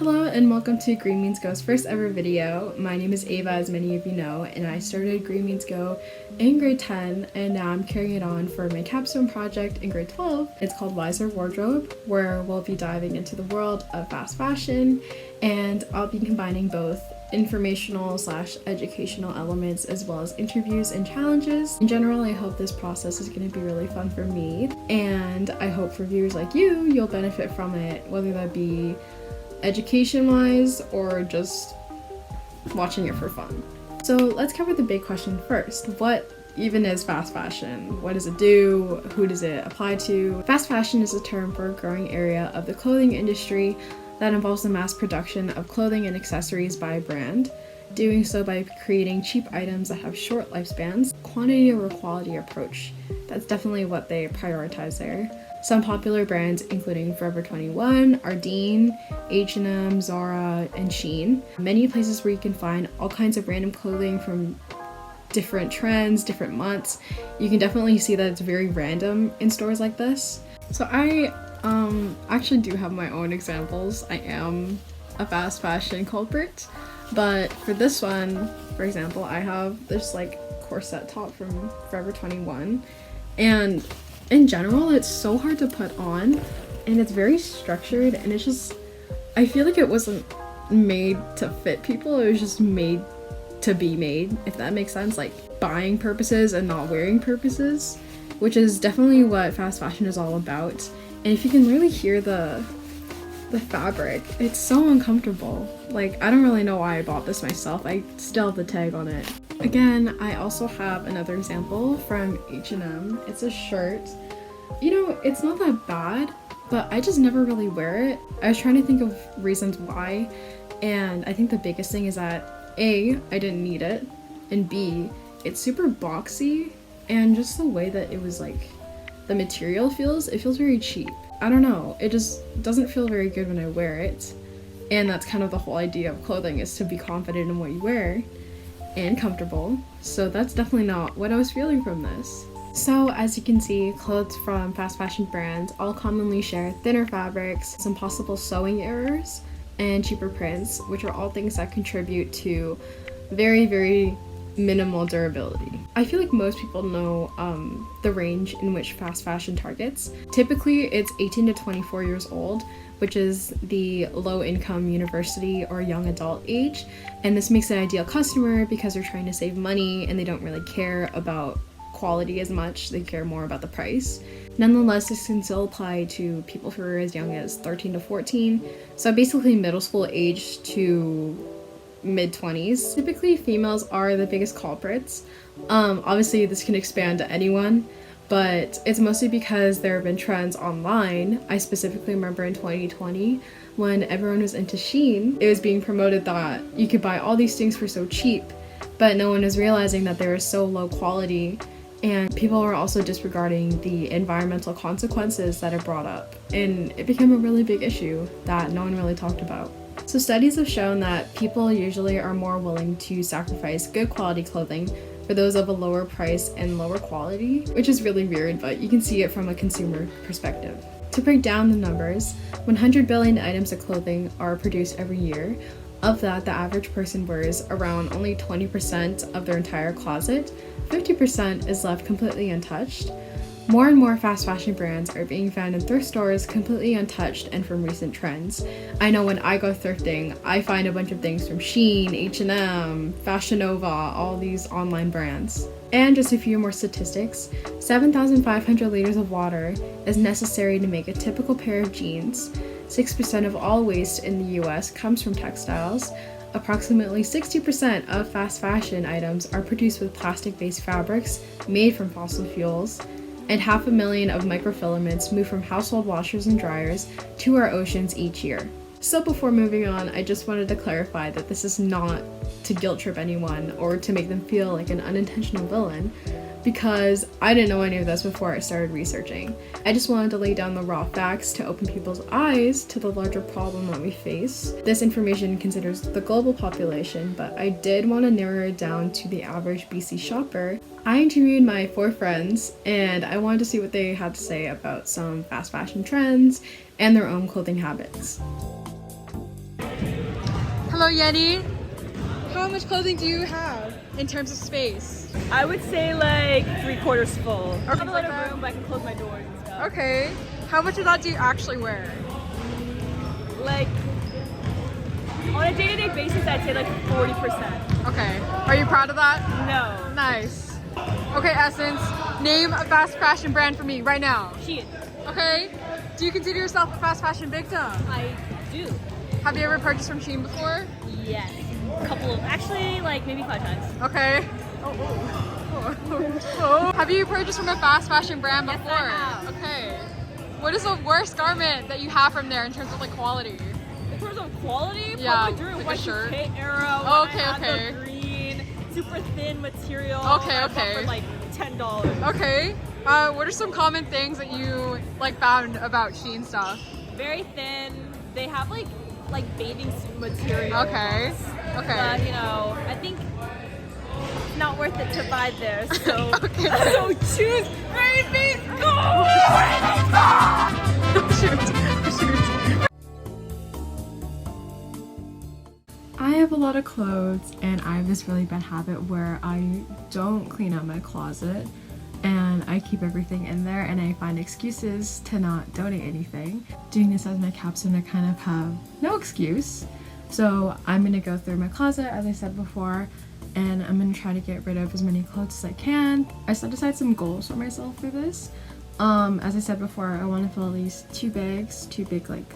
Hello and welcome to Green Means Go's first ever video. My name is Ava, as many of you know, and I started Green Means Go in grade 10 and now I'm carrying it on for my capstone project in grade 12. It's called Wiser Wardrobe, where we'll be diving into the world of fast fashion, and I'll be combining both informational / educational elements as well as interviews and challenges. In general, I hope this process is going to be really fun for me, and I hope for viewers like you'll benefit from it, whether that be education-wise or just watching it for fun. So let's cover the big question first. What even is fast fashion? What does it do? Who does it apply to? Fast fashion is a term for a growing area of the clothing industry that involves the mass production of clothing and accessories by a brand, doing so by creating cheap items that have short lifespans. Quantity over quality approach. That's definitely what they prioritize there. Some popular brands including Forever 21, Ardeen, H&M, Zara, and Shein. Many places where you can find all kinds of random clothing from different trends, different months. You can definitely see that it's very random in stores like this. So I actually do have my own examples. I am a fast fashion culprit, but for this one, for example, I have this like corset top from Forever 21, and in general, it's so hard to put on, and it's very structured, and it's just, I feel like it wasn't made to fit people, it was just made to be made, if that makes sense, like buying purposes and not wearing purposes, which is definitely what fast fashion is all about. And if you can really hear the fabric, it's so uncomfortable. Like, I don't really know why I bought this myself. I still have the tag on it. Again, I also have another example from H&M. It's a shirt. You know, it's not that bad, but I just never really wear it. I was trying to think of reasons why, and I think the biggest thing is that A, I didn't need it, and B, it's super boxy, and just the way that it was like, the material it feels very cheap. I don't know, it just doesn't feel very good when I wear it. And that's kind of the whole idea of clothing, is to be confident in what you wear and comfortable. So that's definitely not what I was feeling from this. So as you can see, clothes from fast fashion brands all commonly share thinner fabrics, some possible sewing errors, and cheaper prints, which are all things that contribute to very, very minimal durability. I feel like most people know the range in which fast fashion targets. Typically, it's 18 to 24 years old, which is the low-income university or young adult age, and this makes an ideal customer because they're trying to save money and they don't really care about quality as much, they care more about the price. Nonetheless, this can still apply to people who are as young as 13 to 14, so basically middle school age to mid-20s. Typically, females are the biggest culprits. Obviously, this can expand to anyone, but it's mostly because there have been trends online. I specifically remember in 2020 when everyone was into Shein, it was being promoted that you could buy all these things for so cheap, but no one was realizing that they were so low quality, and people were also disregarding the environmental consequences that it brought up, and it became a really big issue that no one really talked about. So studies have shown that people usually are more willing to sacrifice good quality clothing for those of a lower price and lower quality, which is really weird, but you can see it from a consumer perspective. To break down the numbers, 100 billion items of clothing are produced every year. Of that, the average person wears around only 20% of their entire closet. 50% is left completely untouched. More and more fast fashion brands are being found in thrift stores completely untouched and from recent trends. I know when I go thrifting, I find a bunch of things from Shein, H&M, Fashion Nova, all these online brands. And just a few more statistics, 7,500 liters of water is necessary to make a typical pair of jeans. 6% of all waste in the US comes from textiles. Approximately 60% of fast fashion items are produced with plastic-based fabrics made from fossil fuels, and 500,000 of microfilaments move from household washers and dryers to our oceans each year. So before moving on, I just wanted to clarify that this is not to guilt trip anyone or to make them feel like an unintentional villain, because I didn't know any of this before I started researching. I just wanted to lay down the raw facts to open people's eyes to the larger problem that we face. This information considers the global population, but I did want to narrow it down to the average BC shopper. I interviewed my 4 friends, and I wanted to see what they had to say about some fast fashion trends and their own clothing habits. Hello, Yenny. How much clothing do you have in terms of space? I would say like 3/4 full. I have a lot like of room, but I can close my doors and stuff. Okay. How much of that do you actually wear? Like, on a day-to-day basis, I'd say like 40%. Okay. Are you proud of that? No. Nice. Okay, Essence, name a fast fashion brand for me right now. Shein. Okay. Do you consider yourself a fast fashion victim? I do. Have you ever purchased from Shein before? Yes. A couple of, actually, like maybe 5 times. Okay. Oh. Have you purchased from a fast fashion brand before? Yes, I have. Okay. What is the worst garment that you have from there in terms of like quality? In terms of quality, Yeah, probably during like a shirt. Y2K era, Oh, when okay, I had okay. the green, super thin material. Okay, I bought okay. for like $10. Okay. What are some common things that you like found about Shein stuff? Very thin. They have like bathing suit material. Okay. Okay. But you know, I think it's not worth it to buy there. So, Okay. So choose Raven's Go! Shoot. I have a lot of clothes and I have this really bad habit where I don't clean out my closet and I keep everything in there and I find excuses to not donate anything. Doing this as my capstone, I kind of have no excuse. So I'm gonna go through my closet, as I said before, and I'm gonna try to get rid of as many clothes as I can. I set aside some goals for myself for this. As I said before, I want to fill at least 2 bags, 2 big like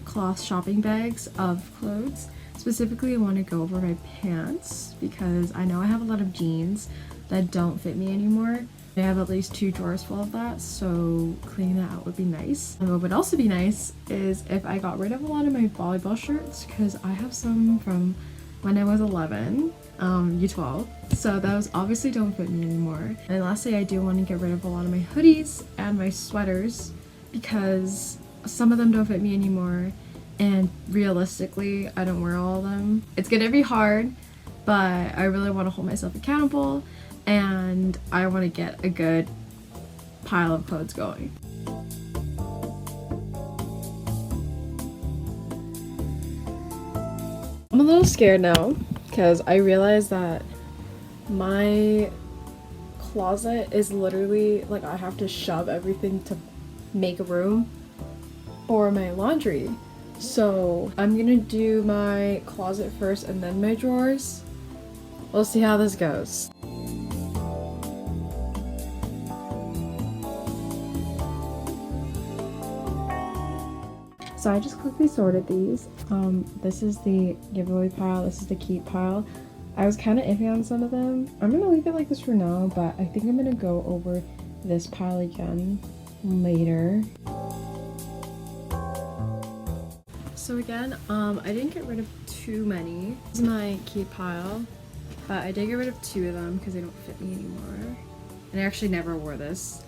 cloth shopping bags of clothes. Specifically, I want to go over my pants because I know I have a lot of jeans that don't fit me anymore. I have at least 2 drawers full of that, so cleaning that out would be nice. And what would also be nice is if I got rid of a lot of my volleyball shirts because I have some from when I was 11, U12. So those obviously don't fit me anymore. And lastly, I do want to get rid of a lot of my hoodies and my sweaters because some of them don't fit me anymore. And realistically, I don't wear all of them. It's gonna be hard, but I really want to hold myself accountable and I want to get a good pile of clothes going. I'm a little scared now because I realize that my closet is literally like I have to shove everything to make room for my laundry. So I'm gonna do my closet first and then my drawers. We'll see how this goes. So I just quickly sorted these. This is the giveaway pile, this is the keep pile. I was kind of iffy on some of them. I'm gonna leave it like this for now, but I think I'm gonna go over this pile again later. So again, I didn't get rid of too many. This is my keep pile, but I did get rid of 2 of them because they don't fit me anymore. And I actually never wore this.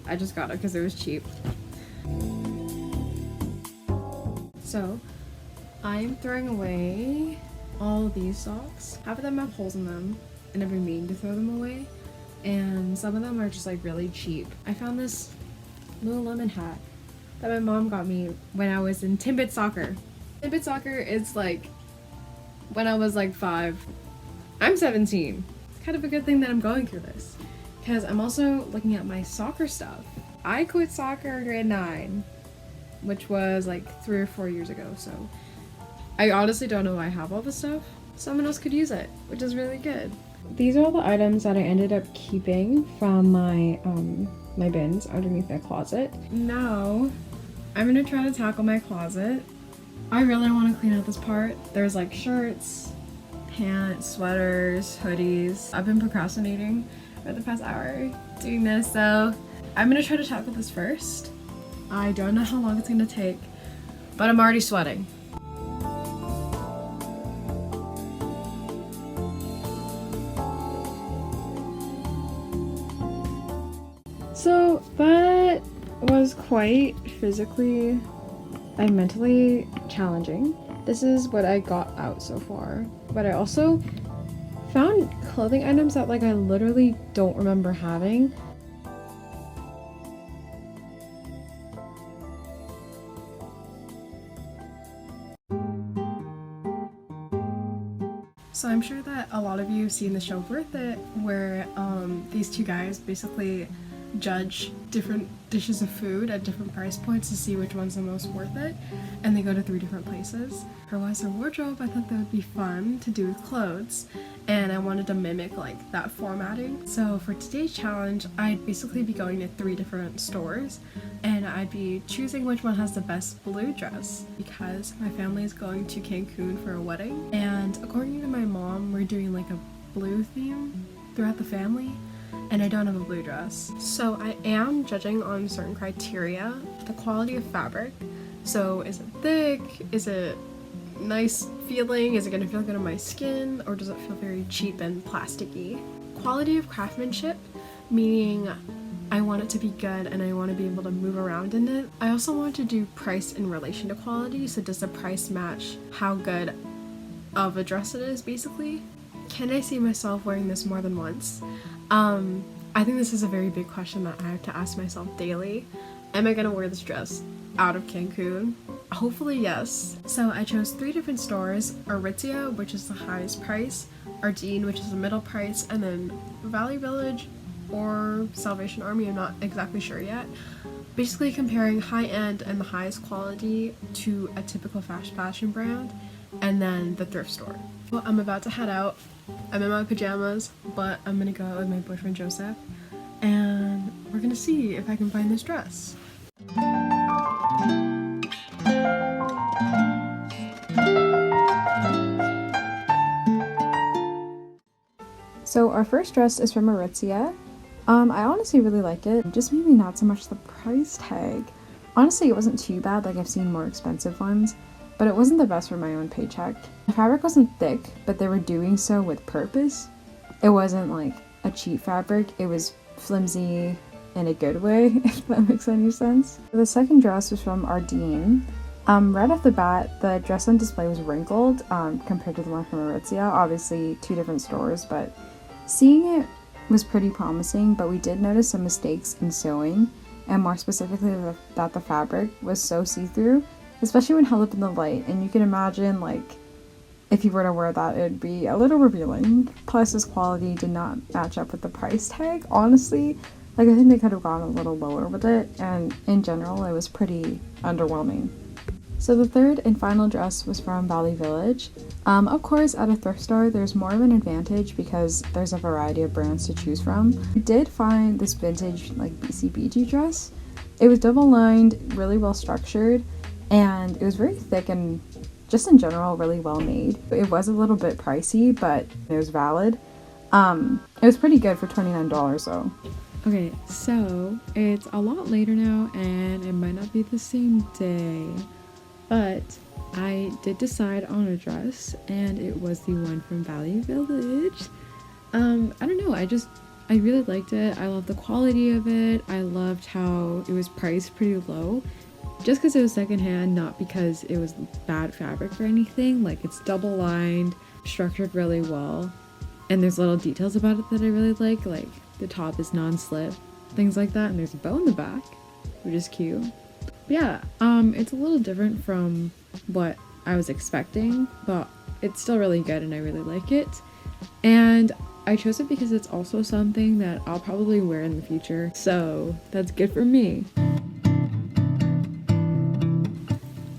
I just got it because it was cheap. So, I'm throwing away all of these socks. Half of them have holes in them, and I've been meaning to throw them away. And some of them are just like really cheap. I found this Lululemon hat that my mom got me when I was in Timbit soccer. Timbit soccer is like when I was like 5. I'm 17. It's kind of a good thing that I'm going through this because I'm also looking at my soccer stuff. I quit soccer in grade 9. Which was like 3 or 4 years ago, so I honestly don't know why I have all this stuff. Someone else could use it, which is really good. These are all the items that I ended up keeping from my my bins underneath my closet. Now, I'm gonna try to tackle my closet. I really want to clean out this part. There's like shirts, pants, sweaters, hoodies. I've been procrastinating for the past hour doing this, so I'm gonna try to tackle this first. I don't know how long it's gonna take, but I'm already sweating. So that was quite physically and mentally challenging. This is what I got out so far, but I also found clothing items that like I literally don't remember having. So I'm sure that a lot of you have seen the show Worth It, where these two guys basically judge different dishes of food at different price points to see which one's the most worth it, and they go to 3 different places. For What's Our Wardrobe, I thought that would be fun to do with clothes, and I wanted to mimic like that formatting. So for today's challenge, I'd basically be going to 3 different stores, and I'd be choosing which one has the best blue dress, because my family is going to Cancun for a wedding, and according to my mom, we're doing like a blue theme throughout the family, and I don't have a blue dress. So I am judging on certain criteria. The quality of fabric. So is it thick? Is it nice feeling? Is it gonna feel good on my skin? Or does it feel very cheap and plasticky? Quality of craftsmanship, meaning I want it to be good and I want to be able to move around in it. I also want to do price in relation to quality. So does the price match how good of a dress it is, basically? Can I see myself wearing this more than once? I think this is a very big question that I have to ask myself daily. Am I gonna wear this dress out of Cancun? Hopefully yes. So I chose 3 different stores: Aritzia, which is the highest price, Ardeen, which is the middle price, and then Valley Village or Salvation Army, I'm not exactly sure yet. Basically comparing high-end and the highest quality to a typical fast fashion brand, and then the thrift store. Well, I'm about to head out. I'm in my pajamas, but I'm gonna go out with my boyfriend Joseph, and we're gonna see if I can find this dress. So our first dress is from Aritzia. I honestly really like it, just maybe not so much the price tag. Honestly, it wasn't too bad, like I've seen more expensive ones, but it wasn't the best for my own paycheck. The fabric wasn't thick, but they were doing so with purpose. It wasn't like a cheap fabric, it was flimsy in a good way, if that makes any sense. The second dress was from Ardeen. Right off the bat, the dress on display was wrinkled compared to the one from Aritzia. Obviously 2 different stores, but seeing it was pretty promising, but we did notice some mistakes in sewing, and more specifically that the fabric was so see-through, especially when held up in the light, and you can imagine like if you were to wear that, it would be a little revealing. Plus, this quality did not match up with the price tag, honestly. Like, I think they could have gone a little lower with it, and in general, it was pretty underwhelming. So the third and final dress was from Valley Village. Of course, at a thrift store, there's more of an advantage because there's a variety of brands to choose from. I did find this vintage, like, BCBG dress. It was double-lined, really well structured, and it was very thick and just in general really well made. It was a little bit pricey, but it was valid. It was pretty good for $29 though. Okay, so it's a lot later now and it might not be the same day, but I did decide on a dress and it was the one from Valley Village. I don't know, I really liked it. I loved the quality of it. I loved how it was priced pretty low. Just because it was secondhand, not because it was bad fabric or anything. Like, it's double lined, structured really well, and there's little details about it that I really like the top is non-slip, things like that, and there's a bow in the back, which is cute. But yeah, it's a little different from what I was expecting, but it's still really good and I really like it. And I chose it because it's also something that I'll probably wear in the future, so that's good for me.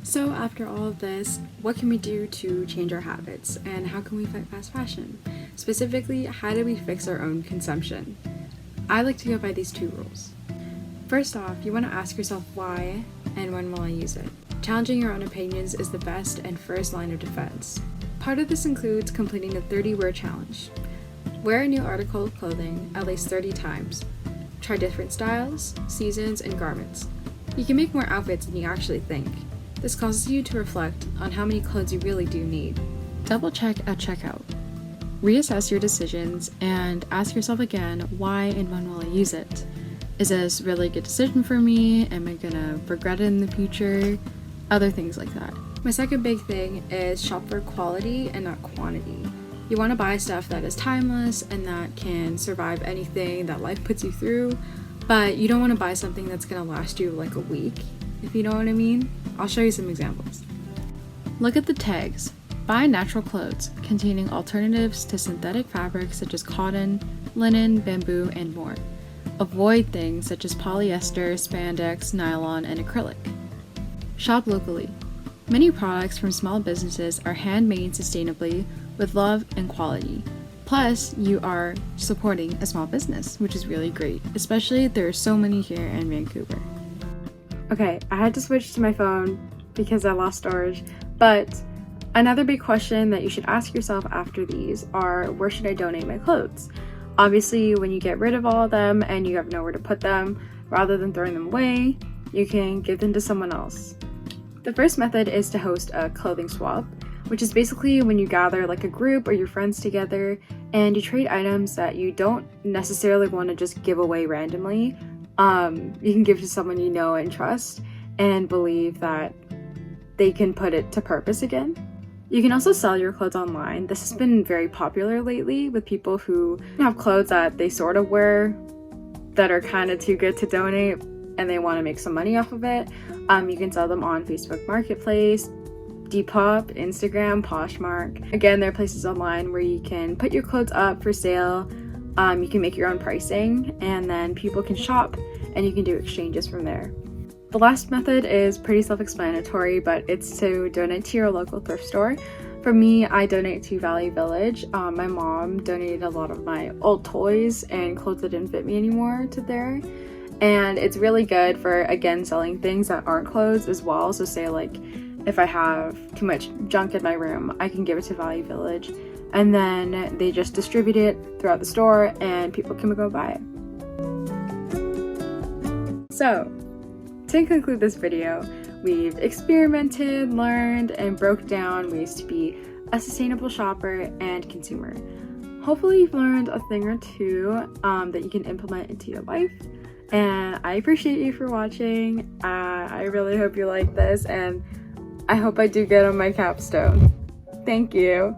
So after all of this, what can we do to change our habits, and how can we fight fast fashion? Specifically, how do we fix our own consumption? I like to go by these 2 rules. First off, you want to ask yourself why and when will I use it? Challenging your own opinions is the best and first line of defense. Part of this includes completing the 30-wear challenge. Wear a new article of clothing at least 30 times. Try different styles, seasons, and garments. You can make more outfits than you actually think. This causes you to reflect on how many clothes you really do need. Double check at checkout. Reassess your decisions and ask yourself again, why and when will I use it? Is this really a good decision for me? Am I gonna regret it in the future? Other things like that. My second big thing is shop for quality and not quantity. You want to buy stuff that is timeless and that can survive anything that life puts you through, but you don't want to buy something that's gonna last you like a week, if you know what I mean. I'll show you some examples. Look at the tags. Buy natural clothes containing alternatives to synthetic fabrics such as cotton, linen, bamboo, and more. Avoid things such as polyester, spandex, nylon, and acrylic. Shop locally. Many products from small businesses are handmade sustainably with love and quality. Plus, you are supporting a small business, which is really great, especially there are so many here in Vancouver. Okay, I had to switch to my phone because I lost storage, but another big question that you should ask yourself after these are, where should I donate my clothes? Obviously, when you get rid of all of them and you have nowhere to put them, rather than throwing them away, you can give them to someone else. The first method is to host a clothing swap, which is basically when you gather like a group or your friends together and you trade items that you don't necessarily want to just give away randomly. You can give to someone you know and trust and believe that they can put it to purpose again. You can also sell your clothes online. This has been very popular lately with people who have clothes that they sort of wear that are kind of too good to donate and they want to make some money off of it. You can sell them on Facebook Marketplace, Depop, Instagram, Poshmark. Again, there are places online where you can put your clothes up for sale. You can make your own pricing and then people can shop and you can do exchanges from there. The last method is pretty self-explanatory, but it's to donate to your local thrift store. For me, I donate to Value Village. My mom donated a lot of my old toys and clothes that didn't fit me anymore to there. And it's really good for, again, selling things that aren't clothes as well. So say like, if I have too much junk in my room, I can give it to Value Village and then they just distribute it throughout the store and people can go buy it. So, to conclude this video, we've experimented, learned, and broke down ways to be a sustainable shopper and consumer. Hopefully you've learned a thing or two that you can implement into your life. And I appreciate you for watching. I really hope you like this and I hope I do good on my capstone. Thank you.